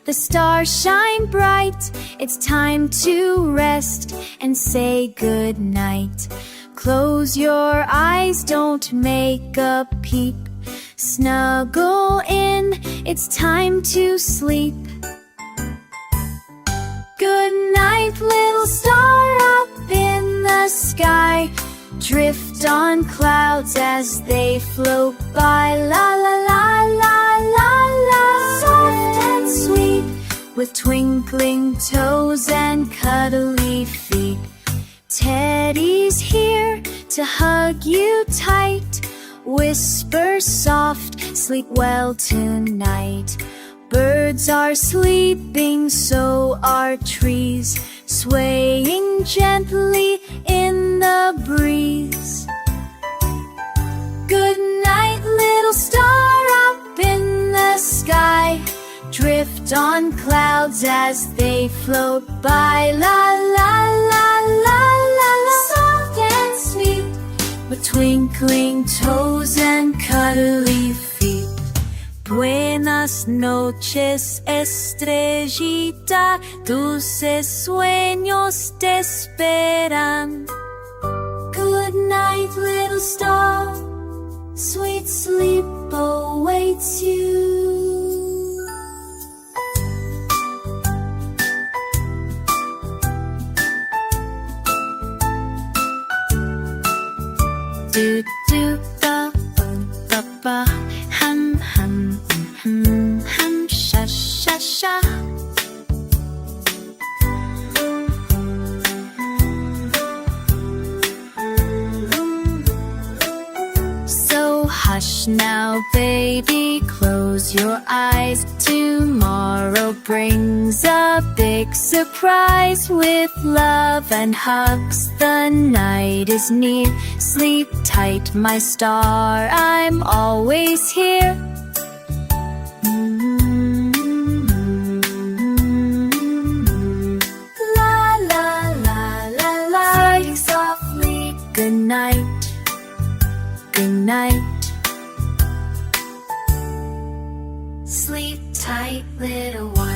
the stars shine bright. It's time to rest and say goodnight. Close your eyes, don't make a peep. Snuggle in, it's time to sleep. Good night, little star up in the sky. Drift on clouds as they float by. La la la la la la. Soft and sweet, with twinkling toes and cuddly feet. Teddy's here to hug you tight. Whisper soft, sleep well tonight. Birds are sleeping, so are trees, swaying gently in the breeze. Good night, little star up in the sky. Drift on clouds as they float by. La la la la la la. Soft and sweet, with twinkling toes and cuddly feet. Buenas noches, estrellita, dulces sueños te esperan. Good night, little star, sweet sleep awaits you. Do do ba ba ba, hum hum hum hum, sha sha sha. So hush now, baby, close your eyes. Tomorrow brings a big surprise. With love and hugs, the night is near. Sleep tight, my star, I'm always here. La la la la la. Sing softly, good night, good night. Sleep tight, little one.